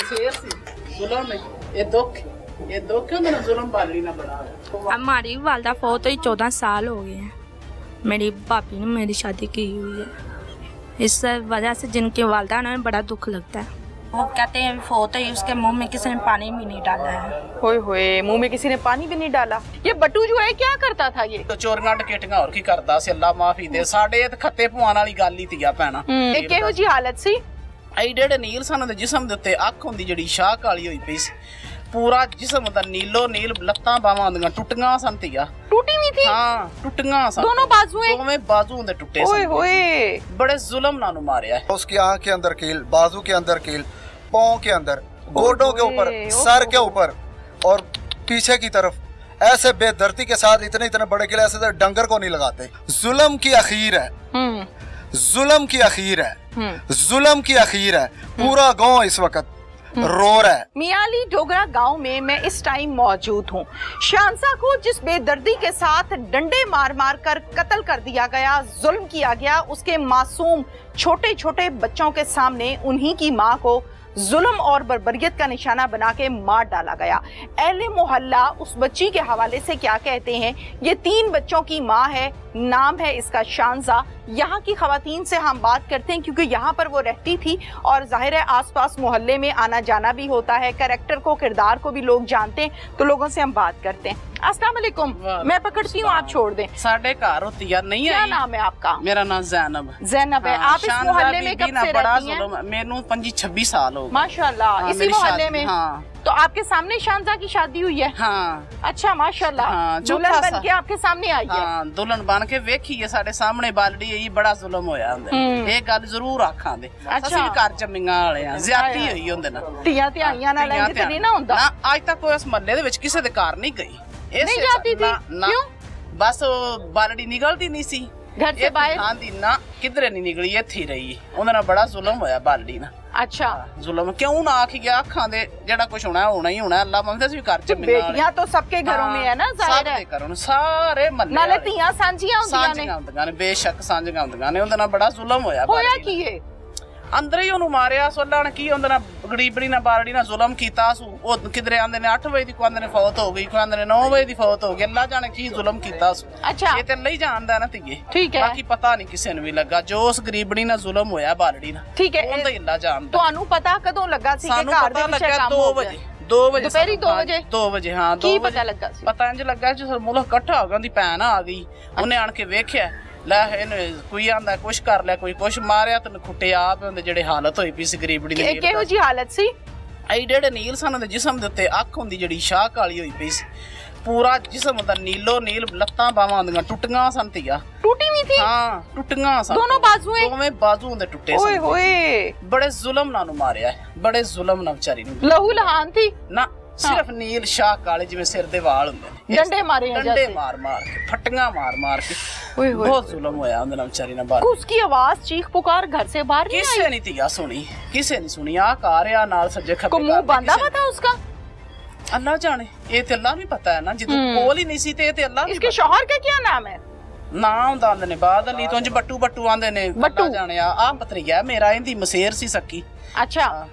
शेर सी जुल्म है ये दुख है मेरा जुल्म बालड़ी ना बड़ा है। हमारी वालदा फौत हुई 14 साल हो गए हैं। मेरी भाभी ने मेरी शादी की हुई है। इस वजह से जिनकी वालदा ने बड़ा दुख लगता है। वो कहते हैं फौत हुई उसके मुंह में किसी ने पानी भी नहीं डाला है। होए होए, मुंह में किसी ने पानी भी नहीं डाला। ये बट्टू जो है क्या करता था ये? तो चोरियां डकैतियां और की करदा सी अल्लाह माफी दे। साडे ते खत्ते पवाण वाली गल ही तीया भैणा। ਇਹ ਕਿਹੋ ਜੀ ਹਾਲਤ ਸੀ? ਐਡੇ ਨੀਲ ਸਨ ਦੇ ਜਿਸਮ ਦੇ ਉੱਤੇ ਅੱਖ ਹੁੰਦੀ ਜਿਹੜੀ ਸ਼ਾਹ ਕਾਲੀ ਹੋਈ ਪਈ ਸੀ। ਪੂਰਾ ਜਿਸਮ ਦਾ ਨੀਲੋ ਨੀਲ, ਲੱਤਾਂ ਬਾਹਾਂ ਹੁੰਦੀਆਂ ਟੁੱਟੀਆਂ ਸਨ ਧੀਆ। टूटी हुई थी? ਹਾਂ ਟੁੱਟੀਆਂ ਸਨ। दोनों बाजुएं? ਦੋਵੇਂ ਬਾਜ਼ੂ ਹੁੰਦੇ ਟੁੱਟੇ ओए ਸਨ। होए, बड़े जुल्म नानू मारिया है। उसकी आंख के अंदर कील, बाजू के अंदर कील, पाँव के अंदर, गोडों के ऊपर, सर के ऊपर और पीछे की तरफ ऐसे बेदर्दी के साथ इतने इतने बड़े किले ऐसे डंगर को नहीं लगाते। जुल्म की अखीर है, जुल्म की अखीर है, जुल्म की अखीर है। पूरा गांव इस वक्त रो रहा है। मियाली डोगरा गांव में मैं इस टाइम मौजूद हूँ। शांसा को जिस बेदर्दी के साथ डंडे मार मार कर कत्ल कर दिया गया, जुल्म किया गया, उसके मासूम छोटे छोटे बच्चों के सामने उन्हीं की माँ को जुल्म और बर्बरियत का निशाना बना के मार डाला गया। अहले मोहल्ला उस बच्ची के हवाले से क्या कहते हैं? ये 3 बच्चों की माँ है, नाम है इसका शांजा। यहाँ की खवातीन से हम बात करते हैं क्योंकि यहाँ पर वो रहती थी और जाहिर है आसपास मोहल्ले में आना जाना भी होता है। कैरेक्टर को, किरदार को भी लोग जानते हैं, तो लोगों से हम बात करते हैं। अस्सलाम वालेकुम, मैं पकड़ती हूँ, आप छोड़ दें। साडे घर होती है नहीं क्या आई। नाम है आपका? मेरा नाम जैनब। जैनब है। आप इस शानदार मोहल्ले में बीबी कब ना से बड़ा रहती हैं? जुल्म। मैनू 25-26 साल हो गए। माशाल्लाह, हाँ, इसी मेरी मोहल्ले शादी- में? हाँ। तो आपके सामने शांजा की शादी हुई है? हाँ अच्छा माशाल्लाह। हाँ, दुल्हन चौथा बन सा- के आपके सामने आई है? हाँ दुल्हन बन के वेखी है साडे सामने बालड़ी है। बड़ा जुल्म होया हुंदा ये गल जरूर आखां दे। ਅਸੀਂ ਵੀ ਘਰ ਜੰਮੀਆਂ ਵਾਲੇ ਆ। ਜ਼ਿਆਦਤੀ ਹੋਈ ਹੁੰਦੇ ਨਾ। ਧੀਆਂ ਧਿਆਈਆਂ ਨਾਲ ਇੰਜ ਤੇ ਨਹੀਂ ਨਾ ਹੁੰਦਾ। ਨਾ ਅੱਜ ਤੱਕ ਕੋਈ ਇਸ ਮਹੱਲੇ ਦੇ ਵਿੱਚ ਕਿਸੇ ਦੇ ਘਰ ਨਹੀਂ ਗਈ। नहीं जाती थी? क्यों? बस बालड़ी निकलती नहीं सी घर से बाहर? हाँ दी ना किधरे नहीं निकली, ਇੱਥੇ ਹੀ ਰਹੀ। ਉਹਦੇ ਨਾਲ ਬੜਾ ਜ਼ੁਲਮ ਹੋਇਆ ਬਾਲੜੀ ਨਾਲ। अच्छा, जुल्म क्यों ना आखी गया अखां दे जेड़ा कुछ होना ही होना। अल्लाह मंगदा सी घर च बेटियां तो सबके घरों में है ना, जाहिर है। घरों सारे मन्ने नाले ਧੀਆਂ ਸਾਂਝੀਆਂ ਹੁੰਦੀਆਂ ਨੇ। ਸਾਂਝੀਆਂ ਹੁੰਦੀਆਂ ਨੇ, ਬੇਸ਼ੱਕ ਸਾਂਝੀਆਂ ਹੁੰਦੀਆਂ ਨੇ। ਉਹਦੇ ਨਾਲ ਬੜਾ ਜ਼ੁਲਮ ਹੋਇਆ। ਹੋਇਆ ਕੀ ਹੈ? ਅੰਦਰ ਹੀ ਉਹਨੂੰ ਮਾਰਿਆ ਸੋਲਾਂ ਨੇ। ਕੀ ਉਹਦੇ ਨਾਲ ਗਰੀਬੜੀ ਨਾਲ ਬਾਲੜੀ ਨਾਲ ਜ਼ੁਲਮ ਕੀਤਾ ਸੂ। ਉਹ ਕਿਧਰੇ ਆਂਦੇ ਨੇ 8 ਵਜੇ ਦੀ, ਕੋਈ ਆਂਦੇ ਨੇ ਫੌਤ ਹੋ ਗਈ, ਕੋਈ ਆਂਦੇ ਨੇ 9 ਵਜੇ ਦੀ ਫੌਤ ਹੋ ਗਈ। ਅੱਲਾ ਜਾਣੇ ਕੀ ਜ਼ੁਲਮ ਕੀਤਾ ਸੂ। अच्छा, ਇਹ ਤੇ ਅੱਲਾ ਹੀ ਜਾਣਦਾ ਨਾ ਧੀਏ। ठीक है, ਬਾਕੀ ਪਤਾ ਨਹੀਂ ਕਿਸੇ ਨੂੰ ਵੀ ਲੱਗਾ। ਜੋ ਉਸ ਗਰੀਬੜੀ ਨਾਲ ਜ਼ੁਲਮ ਹੋਇਆ ਬਾਲੜੀ ਨਾਲ, ठीक है। ਉਹਦਾ ਹੀ ਅੱਲਾ ਜਾਣਦਾ। ਤੁਹਾਨੂੰ ਪਤਾ ਕਦੋਂ ਲੱਗਾ ਸੀ ਕਿ ਸਾਨੂੰ ਘਰ ਦੇ ਪਤਾ ਵਿੱਚ ਲੱਗਾ ਕੰਮ 2 ਹੋ ਵਜੇ। ਗਿਆ? 2 ਵਜੇ ਦੁਪਹਿਰੀ 2 ਵਜੇ? 2 ਵਜੇ ਹਾਂ 2 ਕੀ ਵਜੇ ਪਤਾ ਲੱਗਾ ਸੀ? ਪਤਾ ਇੰਜ ਲੱਗਾ ਜਦੋਂ ਮੁਲਕ ਇਕੱਠਾ ਹੋ ਗਿਆ, ਉਹਦੀ ਭੈਣ ਆ ਗਈ। ਉਹਨੇ ਆਣ ਕੇ ਵੇਖਿਆ, ਲੈ ਇਹਨੇ ਕੋਈ ਆਂਦਾ ਕੁਛ ਕਰ ਲਿਆ, ਕੋਈ ਕੁਛ ਮਾਰਿਆ ਤੇ ਖੁੱਟੇ ਆਪ ਉਹਦੇ ਜਿਹੜੇ ਹਾਲਤ ਹੋਈ ਪਈ ਸੀ ਗਰੀਬੜੀ ਦੀ। ਕਿਹੋ ਜੀ ਹਾਲਤ ਸੀ? ਐਡੇ ਨੀਲ ਸਨ ਦੇ ਜਿਸਮ ਦੇ ਉੱਤੇ ਅੱਖ ਹੁੰਦੀ ਜਿਹੜੀ ਸ਼ਾਹ ਕਾਲੀ ਹੋਈ ਪਈ ਸੀ। ਪੂਰਾ ਜਿਸਮ ਦਾ ਨੀਲੋ ਨੀਲ, ਲੱਤਾਂ ਬਾਹਾਂ ਹੁੰਦੀਆਂ ਟੁੱਟੀਆਂ ਸਨ ਧੀਆ। टूटी हुई थी? ਹਾਂ ਟੁੱਟੀਆਂ ਸਨ। दोनों बाजुएं? ਦੋਵੇਂ ਬਾਜ਼ੂ ਹੁੰਦੇ ਟੁੱਟੇ ओए ਸਨ। होए, ਬੜੇ ਜ਼ੁਲਮ ਨਾਲ ਨੂੰ ਮਾਰਿਆ ਹੈ, ਬੜੇ ਜ਼ੁਲਮ ਨਾਲ ਵਿਚਾਰੀ ਨੂੰ। लहू लहान थी? ਨਾ ਸਿਰਫ ਨੀਲ ਸ਼ਾਹ ਕਾਲੇ ਜਿਵੇਂ ਸਿਰ ਦੇ ਵਾਲ ਹੁੰਦੇ ਨੇ। डंडे मारे हैं ਡੰਡੇ जैसे? ਮਾਰ ਮਾਰ ਕੇ, ਫਟੀਆਂ ਮਾਰ ਮਾਰ ਕੇ ओए होए, ਬਹੁਤ ਜ਼ੁਲਮ ਹੋਇਆ ਉਹਦੇ ਨਾਲ ਵਿਚਾਰੀ ਨਾਲ। ਬਾਹਰ उसकी आवाज चीख पुकार घर से बाहर नहीं ਕਿਸੇ ਨਹੀਂ ਧੀਆ ਸੁਣੀ, ਕਿਸੇ ਨਹੀਂ ਸੁਣੀ। ਆ ਘਰ ਆ ਨਾਲ ਸੱਜੇ को ਖੱਬੇ मुंह ਘਰ बांधा ਕਿਸੇ हुआ था उसका? ਅੱਲਾ ਜਾਣੇ। ਇਹ ਤੇ ਅੱਲਾ ਨੂੰ ਪਤਾ ਹੈ ਨਾ। ਜਦੋਂ ਕੋਲ ਹੀ ਨਹੀਂ ਸੀ ਤੇ ਇਹ ਤੇ ਅੱਲਾ ਨੂੰ इसके शौहर का क्या नाम है? ਨਾ ਹੁੰਦਾ ਆਂਦੇ ਨੇ ਬਾਦ ਅਲੀ ਤੋਂ ਬੱਟੂ ਬੱਟੂ ਆਂਦੇ ਨੇ। ਬੱਟੂ? ਅੱਲਾ ਜਾਣੇ ਆ ਪਤਰੀਆ ਮੇਰਾ ਇਹਦੀ ਮਸੇਰ ਸੀ ਸੱਕੀ। अच्छा,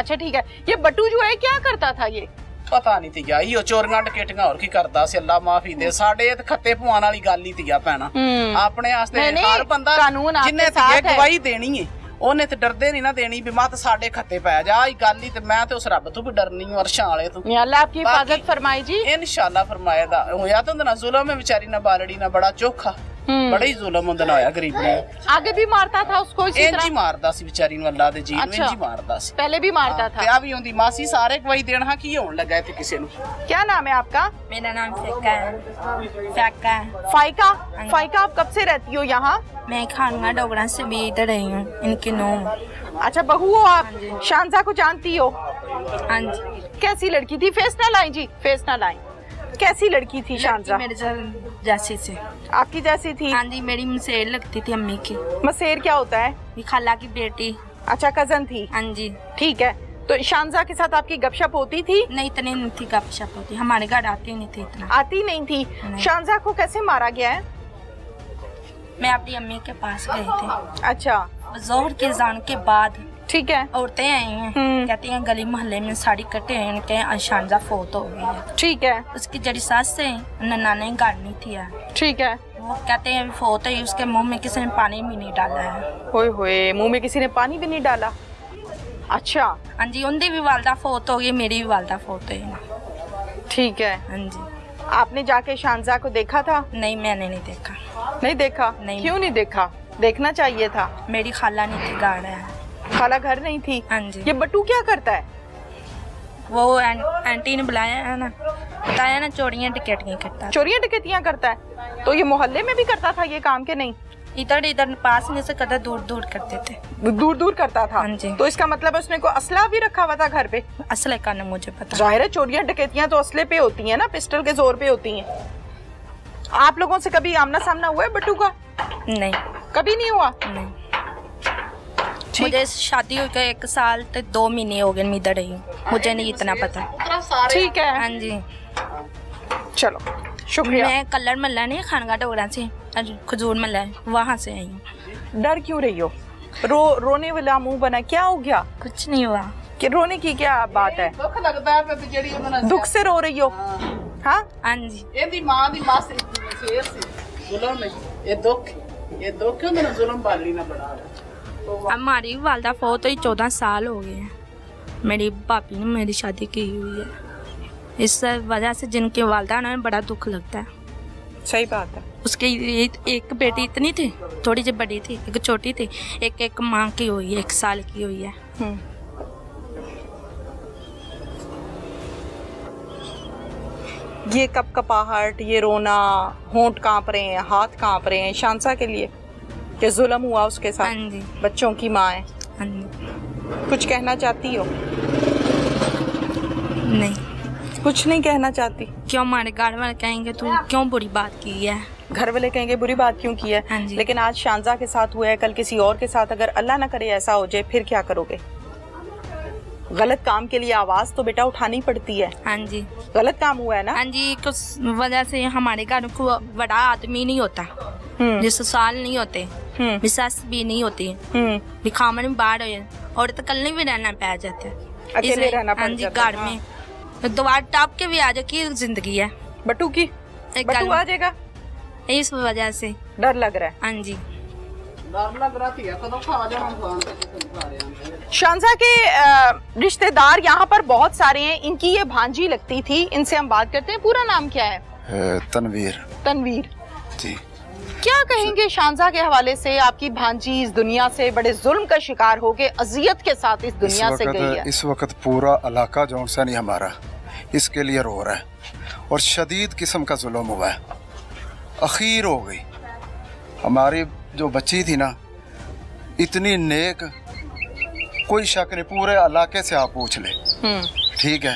अच्छा ठीक है। ये बट्टू जो है क्या करता था ये? ਪਤਾ ਨਹੀਂ ਧੀਆ। ਇਹੋ ਚੋਰੀਆਂ ਡਕੈਤੀਆਂ ਹੋਰ ਕੀ ਕਰਦਾ ਸੀ। ਅੱਲਾ ਮਾਫੀ ਦੇ। ਸਾਡੇ ਤੇ ਖੱਤੇ ਪਵਾਣ ਵਾਲੀ ਗੱਲ ਹੀ ਧੀਆ ਭੈਣਾ। ਆਪਣੇ ਵਾਸਤੇ नहीं, ਹਰ ਬੰਦਾ कानून आपके ਜਿੰਨੇ साथ ਧੀਏ है। ਗਵਾਹੀ ਦੇਣੀ ਏ ਉਹਨੇ ਤੇ ਡਰਦੇ ਨਹੀਂ ਨਾ ਦੇਣੀ ਵੀ ਮਤ ਸਾਡੇ ਖੱਤੇ ਪੈ ਜਾ। ਆਹ ਗੱਲ ਹੀ ਤੇ ਮੈਂ ਤੇ ਉਸ ਰੱਬ ਤੋਂ ਵੀ ਡਰਨੀ ਹਾਂ, ਅਰਸ਼ਾਂ ਵਾਲੇ ਤੋਂ। या अल्लाह आपकी बाकी- हिफाजत फरमाए जी। ਇਨਸ਼ਾਅੱਲਾ ਫਰਮਾਇਆ ਦਾ ਹੋਇਆ ਤਾਂ ਉਹਦੇ ਨਾਲ ਜ਼ੁਲਮ ਹੈ ਵਿਚਾਰੀ ਨਾਲ ਬਾਲੜੀ ਨਾਲ ਬੜਾ ਚੋਖਾ। ਬੜਾ ਹੀ ਜ਼ੁਲਮ ਉਹਦੇ ਨਾਲ ਹੋਇਆ ਗਰੀਬ ਨੇ। आगे भी मारता था उसको इसी ਇੰਜ ਹੀ तरह? ਮਾਰਦਾ ਸੀ ਵਿਚਾਰੀ ਨੂੰ ਅੱਲਾ ਦੇ ਜੀ ਨੂੰ। ਇੰਜ अच्छा। ਹੀ ਮਾਰਦਾ ਸੀ। पहले भी मारता ਤੇ था? ਆ ਵੀ ਹੁੰਦੀ ਮਾਸੀ ਸਾਰੇ ਗਵਾਹੀ ਦੇਣ ਹਾਂ ਕੀ ਹੋਣ ਲੱਗਾ ਇੱਥੇ ਕਿਸੇ ਨੂੰ। क्या नाम है आपका? मेरा नाम फैका है। फैका है। फाइका? फाइका, आप कब से रहती हो यहाँ? मैं खानगा डोगरा से भी इधर रही हूँ, इनकी नूह। अच्छा बहू हो आप? शांजा को जानती हो? हाँ जी। कैसी लड़की थी? फेस ना लाएं जी, फेस ना लाएं। कैसी लड़की थी शांजा? मेरे जैसी से। आपकी जैसी थी? हाँ जी, मेरी मसेर लगती थी अम्मी की। मसेर क्या होता है? ये खाला की बेटी। अच्छा कजन थी? हाँ जी। ठीक है। तो शांजा के साथ आपकी गपशप होती थी? नहीं, इतनी नहीं थी गपशप होती, हमारे घर आती नहीं थी इतना। आती नहीं थी। नहीं। शांजा को कैसे मारा गया है? मैं अपनी अम्मी के पास गई थी अच्छा, जोहर के अज़ान के बाद ठीक है, औरतें आई हैं, कहती हैं गली मोहल्ले में साड़ी कटे हैं, इनके शानजा फोत हो गई है। ठीक है, उसकी जड़ी सास से ननाने गाड़नी थी यार, ठीक है। वो कहते हैं फोत है, उसके मुंह में किसी ने पानी भी नहीं डाला है। होए होए, मुंह में किसी ने पानी भी नहीं डाला। अच्छा, हाँ जी, उनकी भी वालदा फोत हो गई, मेरी भी वालदा फोत हुई ना। ठीक है। हाँ जी। आपने जाके शानजा को देखा था? नहीं, मैंने नहीं देखा। नहीं देखा? नहीं। क्यों नहीं देखा? देखना चाहिए था। मेरी खाला नहीं थी, गाड़ा है। खाला घर नहीं थी? हाँ जी। ये बट्टू क्या करता है? वो आंटी ने बुलाया है ना, बताया ना, चोरियां टिकटियां करता। चोरियां डकैतियां करता है? तो ये मोहल्ले में भी करता था ये काम के नहीं? इधर इधर पास में से करता, दूर दूर करते थे। दूर दूर करता था? हाँ जी। तो इसका मतलब उसने को असला भी रखा हुआ था घर पे? असले का ना मुझे पता। जाहिर है चोरियां डकैतियां तो असले पे होती हैं ना, पिस्टल के जोर पे होती हैं। आप लोगों से कभी आमना सामना हुआ है बट्टू का? नहीं, कभी नहीं हुआ? नहीं। मुझे शादी हो गए 1 साल तो 2 महीने हो गए, मैं इधर रही हूँ, मुझे नहीं इतना पता। ठीक है, हाँ जी। चलो शुक्रिया। मैं कलर मल्ला नहीं, खानगा डोगरा से, खजूर मल्ला है, वहाँ से आई हूँ। डर क्यों रही हो? रोने वाला मुंह बना, क्या हो गया? कुछ नहीं हुआ। कि रोने की क्या बात है? ਦੁੱਖ ਲੱਗਦਾ ਹੈ ਤੇ ਜਿਹੜੀ ਉਹਨਾਂ ਨੇ दुख से रो रही हो? हाँ, हाँ जी। ਇਹਦੀ ਮਾਂ ਦੀ ਮਾਸੀ ਸ਼ੇਰ ਸੀ ਜ਼ੁਲਮ ਹੈ ਇਹ ਦੁੱਖ ਉਹਨਾਂ ਨੇ ਜ਼ੁਲਮ ਬਾਲੜੀ ਨਾ ਬਣਾ ਲਿਆ। हमारी वालदा फोत हुई 14 साल हो गए हैं, मेरी भाभी ने मेरी शादी की हुई है, इस वजह से जिनकी वालदा ना बड़ा दुख लगता है। सही बात है। उसकी एक बेटी इतनी थी, थोड़ी सी बड़ी थी, एक छोटी थी, एक माँ की हुई है, 1 साल की हुई है। ये कपकपाहट, ये रोना, होंठ कांप रहे हैं, हाथ कांप रहे हैं शांसा के लिए कि जुल्म हुआ उसके साथ। हाँ जी। बच्चों की माँ है। हाँ जी। कुछ कहना चाहती हो? नहीं, कुछ नहीं कहना चाहती? क्यों हमारे घर वाले कहेंगे तू क्यों बुरी बात की है। घर वाले कहेंगे बुरी बात क्यों की है? हाँ जी। लेकिन आज शांजा के साथ हुआ है, कल किसी और के साथ अगर अल्लाह ना करे ऐसा हो जाए, फिर क्या करोगे? गलत काम के लिए आवाज तो बेटा उठानी पड़ती है। हाँ जी। गलत काम हुआ है ना? हाँ जी, कुछ वजह से हमारे घर को बड़ा आदमी नहीं होता, जो ससुराल नहीं होते, सस भी नहीं होती, खामन में बाहर हो और तो कल नहीं भी रहना पै जाते, अकेले रहना पड़ हाँ जी, जाता है। घर में दोबारा टाप के भी आ जाए की जिंदगी है। बट्टू की एक बट्टू गल- आ जाएगा? इस वजह से डर लग रहा है। हाँ जी। ਡਰ ਲੱਗ ਰਿਹਾ ਸੀ ਕਦੋਂ ਖਾ ਜਾਣਾ ਖਾਣ ਤੇ ਕਿਤੇ ਖਾ ਰਿਹਾ। शांजा के रिश्तेदार यहाँ पर बहुत सारे हैं। इनकी ये भांजी लगती थी, इनसे हम बात करते हैं। पूरा नाम क्या है? तनवीर तनवीर जी। क्या कहेंगे शांजा के हवाले से? आपकी भांजी इस दुनिया से बड़े जुल्म का शिकार हो के अजियत के साथ इस दुनिया से गई है। इस वक्त पूरा इलाका जो सा नहीं हमारा इसके लिए रो रहा है और शदीद किस्म का जुल्म हुआ है। अखीर हो गई हमारी जो बच्ची थी ना, इतनी नेक, कोई शक नहीं, पूरे इलाके से आप पूछ ले, ठीक है,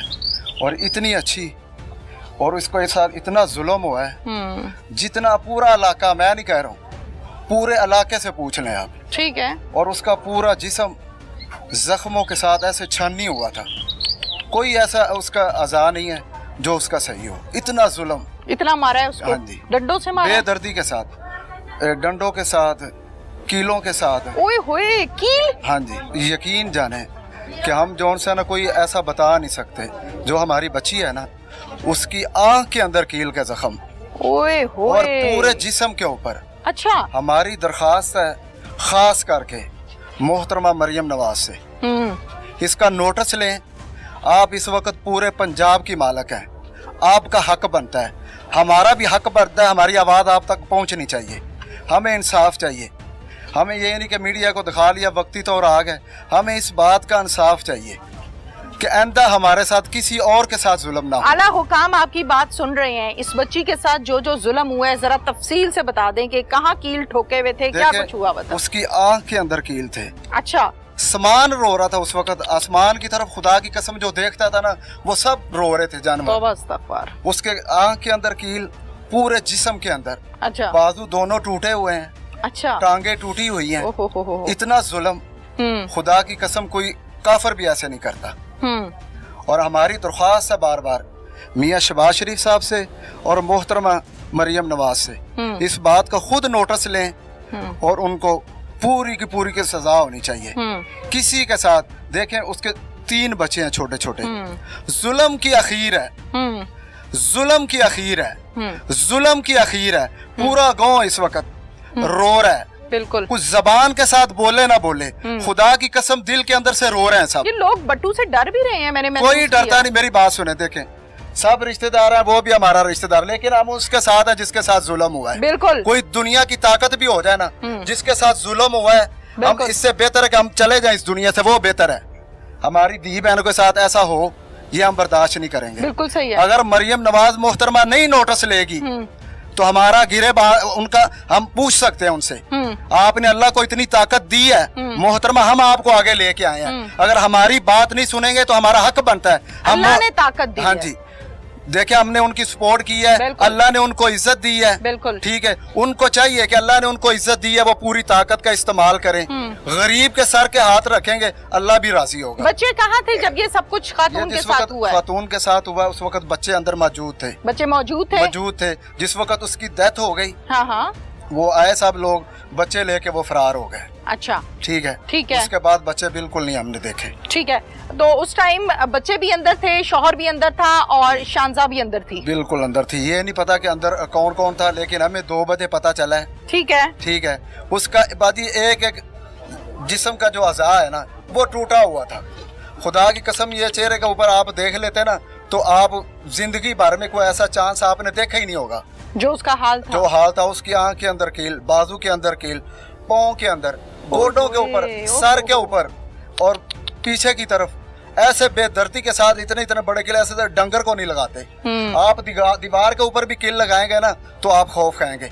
और इतनी अच्छी, और इसके साथ इतना जुल्म हुआ है जितना पूरा इलाका, मैं नहीं कह रहा हूँ, पूरे इलाके से पूछ लें आप, ठीक है। और उसका पूरा जिस्म जख्मों के साथ ऐसे छन्नी हुआ था, कोई ऐसा उसका अज़ा नहीं है जो उसका सही हो। इतना जुल्म, इतना मारा है उसको? हाँ जी। डंडों से मारा है? बेदर्दी के साथ, डंडों के साथ, कीलों के साथ। ओए होए, कील? हाँ जी, यकीन जाने कि हम जौन सा ना कोई ऐसा बता नहीं सकते। जो हमारी बच्ची है ना, उसकी आंख के अंदर कील का जख्म, ओए होए, और पूरे जिस्म के ऊपर। अच्छा। हमारी दरख्वास्त है खास करके मोहतरमा मरियम नवाज से, इसका नोटिस लें। आप इस वक्त पूरे पंजाब की मालक हैं, आपका हक बनता है, हमारा भी हक बनता है, हमारी आवाज़ आप तक पहुंचनी चाहिए। हमें इंसाफ चाहिए, हमें ये नहीं कि मीडिया को दिखा लिया वक्ती तौर आ गए, हमें इस बात का इंसाफ चाहिए कि आइंदा हमारे साथ किसी और के साथ जुल्म ना हो। आला हुकाम आपकी बात सुन रहे हैं। इस बच्ची के साथ जो जो जुल्म हुआ है जरा तफसील से बता दें कि कहाँ कील ठोके हुए थे, क्या कुछ हुआ बता। उसकी आंख के अंदर कील थे। अच्छा। आसमान रो रहा था उस वक्त, आसमान की तरफ, खुदा की कसम जो देखता था ना वो सब रो रहे थे जानवर। तौबा इस्तगफार। उसके आंख के अंदर कील, पूरे जिस्म के अंदर, अच्छा। बाजू दोनों टूटे हुए हैं, अच्छा। टांगे टूटी हुई हैं। हो। इतना जुल्म, खुदा की कसम कोई काफिर भी ऐसे नहीं करता। और हमारी दरख्वास्त है बार बार मियाँ शहबाज शरीफ साहब से और मोहतरमा मरियम नवाज से, इस बात का खुद नोटिस लें और उनको पूरी की सजा होनी चाहिए। किसी के साथ देखें, उसके 3 बच्चे हैं छोटे छोटे। जुल्म की अखीर है, जुल्म की अखीर है, जुल्म की अखीर है। पूरा गांव इस वक्त रो रहा है। बिल्कुल, कुछ जबान के साथ बोले ना बोले, खुदा की कसम दिल के अंदर से रो रहे हैं सब। ये लोग बट्टू से डर भी रहे हैं, मैंने कोई डरता नहीं। मेरी बात सुने, देखें सब रिश्तेदार हैं, वो भी हमारा रिश्तेदार, लेकिन हम उसके साथ हैं जिसके साथ जुल्म हुआ है। बिल्कुल, कोई दुनिया की ताकत भी हो जाए ना, जिसके साथ जुल्म हुआ है, हम इससे बेहतर है कि हम चले जाएं इस दुनिया से, वो बेहतर है। हमारी दी बहनों के साथ ऐसा हो, ये हम बर्दाश्त नहीं करेंगे। बिल्कुल सही है। अगर मरियम नवाज मोहतरमा नहीं नोटिस लेगी तो हमारा उनका हम पूछ सकते हैं उनसे, आपने अल्लाह को इतनी ताकत दी है मोहतरमा, हम आपको आगे लेके आए हैं। अगर हमारी बात नहीं सुनेंगे तो हमारा हक बनता है। अल्लाह ने ताकत दी हाँ है। जी, देखिए हमने उनकी सपोर्ट की है, अल्लाह ने उनको इज्जत दी है। बिल्कुल ठीक है, उनको चाहिए कि अल्लाह ने उनको इज्जत दी है, वो पूरी ताकत का इस्तेमाल करें। गरीब के सर के हाथ रखेंगे, अल्लाह भी राजी होगा। बच्चे कहाँ थे जब ये सब कुछ खातून के साथ हुआ है? खातून के साथ हुआ, उस वक्त बच्चे अंदर मौजूद थे। बच्चे मौजूद थे। जिस वक्त उसकी डेथ हो गई, हाँ हाँ, वो आए सब लोग, बच्चे लेके वो फरार हो गए। अच्छा, ठीक है। उसके बाद बच्चे बिल्कुल नहीं हमने देखे। ठीक है, तो उस टाइम बच्चे भी अंदर थे, शौहर भी अंदर था और शानजा भी अंदर थी? बिल्कुल अंदर थी। ये नहीं पता कि अंदर कौन कौन था, लेकिन हमें 2 बजे पता चला है। ठीक है, ठीक है। उसका बाद एक जिस्म का जो अज़ा है ना, वो टूटा हुआ था। खुदा की कसम, ये चेहरे के ऊपर आप देख लेते ना तो आप जिंदगी भर में कोई ऐसा चांस आपने देखा ही नहीं होगा। जो उसका हाल था, उसकी आंख के अंदर कील, बाजू के अंदर कील, पाँव के अंदर, गोडों के ऊपर, सर के ऊपर और पीछे की तरफ, ऐसे बेदर्दी के साथ इतने बड़े किल, ऐसे डंगर को नहीं लगाते। आप दीवार के ऊपर भी किल लगाएंगे ना तो आप खौफ खाएंगे।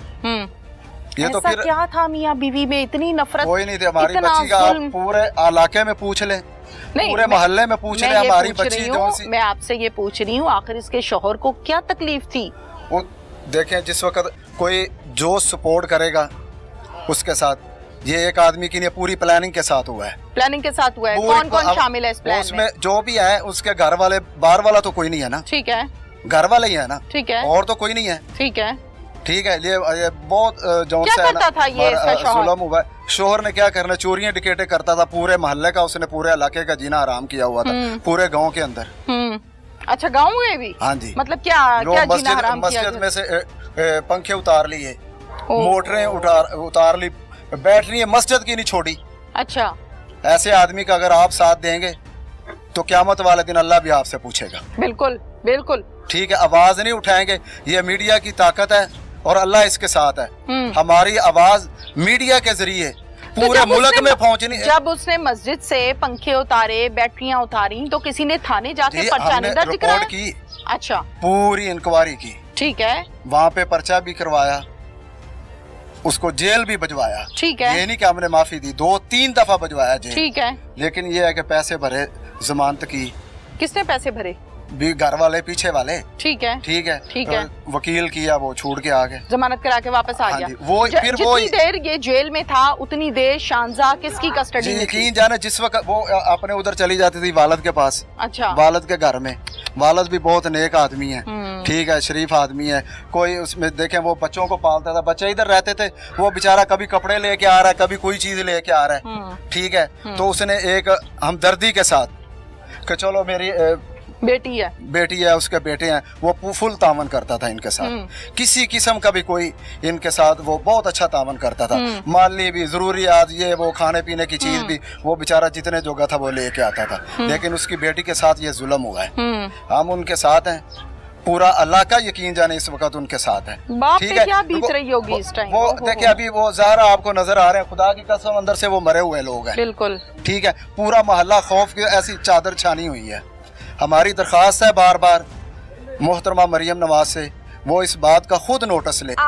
ये तो फिर क्या था मियाँ बीवी में इतनी नफरत? कोई नहीं थी। हमारी बच्ची का आप पूरे इलाके में पूछ लें, पूरे मोहल्ले में पूछ लें, हमारी बच्ची जो सी। मैं आपसे ये पूछ रही हूँ, आखिर इसके शौहर को क्या तकलीफ थी? वो देखें, जिस वक्त कोई जो सपोर्ट करेगा उसके साथ, ये एक आदमी की नहीं, पूरी प्लानिंग के साथ हुआ है। प्लानिंग के साथ हुआ है। कौन कौन शामिल है इस प्लान में? उसमें जो भी है, उसके घर वाले, बाहर वाला तो कोई नहीं है ना। ठीक है, घर वाले ही है ना। ठीक है, और तो कोई नहीं है। ठीक है, ठीक है। ये बहुत जो क्या करता था ये इसका शौहर? जुल्म हुआ है। शोहर ने क्या करना, चोरियां डिकेटे करता था, पूरे मोहल्ले का उसने, पूरे इलाके का जीना हराम किया हुआ था, पूरे गांव के अंदर। अच्छा, गांव में भी? हाँ जी। मतलब क्या जीना हराम किया? मस्जिद में से पंखे उतार लिए, मोटरें उतार ली, बैटरी मस्जिद की नहीं छोड़ी। अच्छा, ऐसे आदमी का अगर आप साथ देंगे तो क़यामत वाले दिन अल्लाह भी आपसे पूछेगा। बिल्कुल बिल्कुल। ठीक है, आवाज नहीं उठाएंगे, ये मीडिया की ताकत है और अल्लाह इसके साथ है। हमारी आवाज मीडिया के जरिए पूरे मुल्क में पहुंचनी। जब उसने मस्जिद से पंखे उतारे, बैटरियां उतारी, तो किसी ने थाने जाके पर्चा नहीं दर्ज कराया? रिपोर्ट की। अच्छा, पूरी इंक्वायरी की। ठीक है, वहाँ पे पर्चा भी करवाया, उसको जेल भी भिजवाया। ठीक है, ये नहीं कि हमने माफी दी, 2-3 दफा भिजवाया जेल। ठीक है, लेकिन ये है कि पैसे भरे जमानत की। किसने पैसे भरे? भी घर वाले, पीछे वाले। ठीक है, ठीक है, ठीक है। वकील किया, वो छूट के आ गए, जमानत करा के वापस आ गया। जितनी देर ये जेल में था उतनी देर शानजा किसकी कस्टडी में थी? यकीन जाने, जिस वक्त वो अपने उधर चली जाती थी वालिद के पास। अच्छा, वालिद के घर में। वालिद भी बहुत नेक आदमी है, ठीक है, शरीफ आदमी है। कोई उसमें देखें, वो बच्चों को पालता था, बच्चे इधर रहते थे, वो बेचारा कभी कपड़े लेके आ रहा है, कभी कोई चीज लेके आ रहा है। ठीक है, तो उसने एक हमदर्दी के साथ कि चलो मेरी बेटी है, उसके बेटे हैं, वो फुल तावन करता था इनके साथ। किसी किस्म का भी कोई इनके साथ, वो बहुत अच्छा तावन करता था। माली भी, जरूरियात, ये वो खाने पीने की चीज भी, वो बेचारा जितने जोगा था वो लेके आता था। लेकिन उसकी बेटी के साथ ये जुल्म हुआ है। हम उनके साथ हैं, पूरा अल्लाह का यकीन जाने इस वक्त उनके साथ है। बाप पे क्या बीत रही होगी इस टाइम? वो देखिए, अभी वो ज़ाहरा आपको नजर आ रहे हैं, खुदा की कसम अंदर से वो मरे हुए लोग हैं। बिल्कुल। ठीक है, पूरा मोहल्ला खौफ की ऐसी चादर छानी हुई है। हमारी दरख्वास्त है बार बार मोहतरमा मरियम नवाज से, वो इस बात का खुद नोटिस ले।